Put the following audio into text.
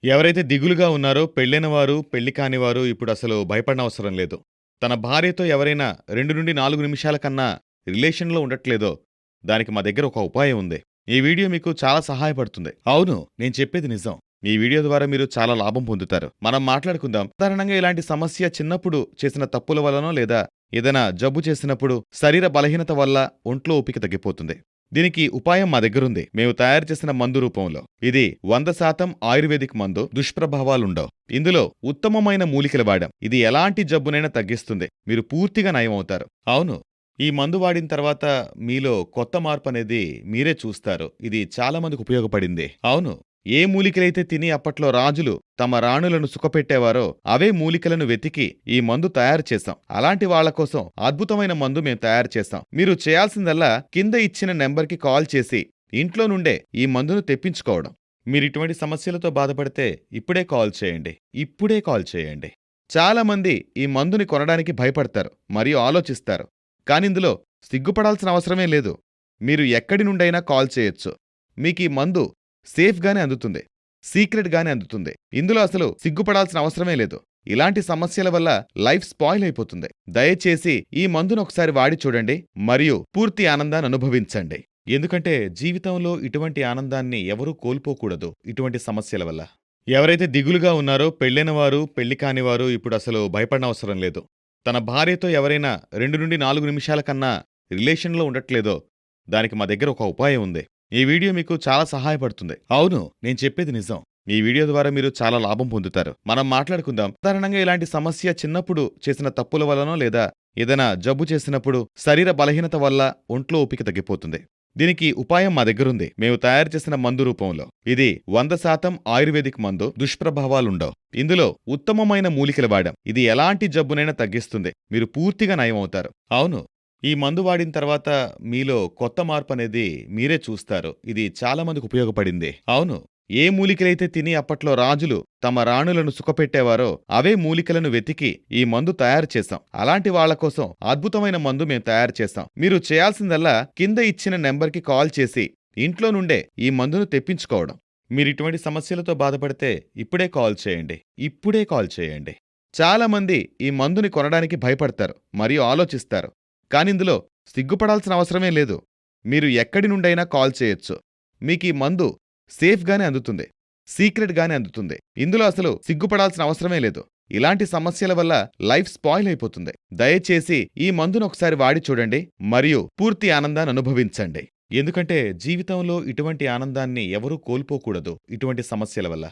ఎవరైతే దిగులుగా ఉన్నారో పెళ్ళైన వారు, పెళ్లి కానివారు ఇప్పుడసలు భయపడనవసరం లేదు. తన భార్యతో ఎవరైనా 2-4 నిమిషాల కన్నా రిలేషన్‌లో ఉండట్లేదో, దానికి మా దగ్గర ఒక ఉపాయం ఉంది. ఈ వీడియో మీకు చాలా సహాయపడుతుంది. అవును, నేను చెప్పేది నిజం. ఈ వీడియో ద్వారా మీరు చాలా లాభం పొందుతారు. మనం మాట్లాడుకుందాం. సాధారణంగా ఇలాంటి సమస్య చిన్నప్పుడు చేసిన తప్పుల వల్లనో లేదా ఏదైనా జబ్బు చేసినప్పుడు శరీర బలహీనత వల్ల ఒంట్లో ఓపిక తగ్గిపోతుంది. దీనికి ఉపాయం మా దగ్గరుంది. మేము తయారు చేసిన మందు రూపంలో. ఇది 100% ఆయుర్వేదిక్ మందు. దుష్ప్రభావాలుండవు. ఇందులో ఉత్తమమైన మూలికలు వాడాం. ఇది ఎలాంటి జబ్బునైనా తగ్గిస్తుంది. మీరు పూర్తిగా నయమవుతారు. అవును, ఈ మందు వాడిన తర్వాత మీలో కొత్త మార్పనేది మీరే చూస్తారు. ఇది చాలా మందికి ఉపయోగపడింది. అవును, ఏ మూలికలైతే తిని అప్పట్లో రాజులు తమ రాణులను సుఖపెట్టేవారో అవే మూలికలను వెతికి ఈ మందు తయారు చేశాం. అలాంటి వాళ్ల కోసం అద్భుతమైన మందు మేం తయారు చేశాం. మీరు చేయాల్సిందల్లా కింద ఇచ్చిన నెంబర్కి కాల్ చేసి ఇంట్లో నుండే ఈ మందును తెప్పించుకోవడం. మీరిటువంటి సమస్యలతో బాధపడితే ఇప్పుడే కాల్ చేయండి. ఇప్పుడే కాల్ చేయండి. చాలా మంది ఈ మందుని కొనడానికి భయపడతారు మరియు ఆలోచిస్తారు. కానిందులో సిగ్గుపడాల్సిన అవసరమే లేదు. మీరు ఎక్కడి నుండైనా కాల్ చేయొచ్చు. మీకీ మందు సేఫ్గానే అందుతుంది. సీక్రెట్గానే అందుతుంది. ఇందులో అసలు సిగ్గుపడాల్సిన అవసరమే లేదు. ఇలాంటి సమస్యల వల్ల లైఫ్ స్పాయిల్ అయిపోతుంది. దయచేసి ఈ మందును ఒకసారి వాడి చూడండి మరియు పూర్తి ఆనందాన్ని అనుభవించండి. ఎందుకంటే జీవితంలో ఇటువంటి ఆనందాన్ని ఎవరూ కోల్పోకూడదు ఇటువంటి సమస్యల వల్ల. ఎవరైతే దిగులుగా ఉన్నారో పెళ్ళైన వారు, పెళ్లి కానివారు ఇప్పుడసలు భయపడనవసరం లేదు. తన భార్యతో ఎవరైనా 2-4 నిమిషాల కన్నా రిలేషన్‌లో ఉండట్లేదో, దానికి మా దగ్గర ఒక ఉపాయం ఉంది. ఈ వీడియో మీకు చాలా సహాయపడుతుంది. అవును, నేను చెప్పేది నిజం. ఈ వీడియో ద్వారా మీరు చాలా లాభం పొందుతారు. మనం మాట్లాడుకుందాం. సాధారణంగా ఇలాంటి సమస్య చిన్నప్పుడు చేసిన తప్పుల వల్లనో లేదా ఏదైనా జబ్బు చేసినప్పుడు శరీర బలహీనత వల్ల ఒంట్లో ఓపిక తగ్గిపోతుంది. దీనికి ఉపాయం మా దగ్గరుంది. మేము తయారు చేసిన మందు రూపంలో. ఇది 100% ఆయుర్వేదిక్ మందు. దుష్ప్రభావాలుండవు. ఇందులో ఉత్తమమైన మూలికలు వాడాం. ఇది ఎలాంటి జబ్బునైనా తగ్గిస్తుంది. మీరు పూర్తిగా నయమవుతారు. అవును, ఈ మందు వాడిన తర్వాత మీలో కొత్త మార్పనేది మీరే చూస్తారు. ఇది చాలా మందికి ఉపయోగపడింది. అవును, ఏ మూలికలైతే తిని అప్పట్లో రాజులు తమ రాణులను సుఖపెట్టేవారో అవే మూలికలను వెతికి ఈ మందు తయారు చేశాం. అలాంటి వాళ్ల కోసం అద్భుతమైన మందు మేం తయారు చేశాం. మీరు చేయాల్సిందల్లా కింద ఇచ్చిన నెంబర్కి కాల్ చేసి ఇంట్లో నుండే ఈ మందును తెప్పించుకోవడం. మీరిటువంటి సమస్యలతో బాధపడితే ఇప్పుడే కాల్ చేయండి. ఇప్పుడే కాల్ చేయండి. చాలా మంది ఈ మందుని కొనడానికి భయపడతారు మరియు ఆలోచిస్తారు. కానిందులో సిగ్గుపడాల్సిన అవసరమే లేదు. మీరు ఎక్కడి నుండైనా కాల్ చేయొచ్చు. మీకీ మందు సేఫ్గానే అందుతుంది. సీక్రెట్గానే అందుతుంది. ఇందులో అసలు సిగ్గుపడాల్సిన అవసరమే లేదు. ఇలాంటి సమస్యల వల్ల లైఫ్ స్పాయిల్ అయిపోతుంది. దయచేసి ఈ మందును ఒకసారి వాడి చూడండి మరియు పూర్తి ఆనందాన్ని అనుభవించండి. ఎందుకంటే జీవితంలో ఇటువంటి ఆనందాన్ని ఎవరూ కోల్పోకూడదు ఇటువంటి సమస్యల వల్ల.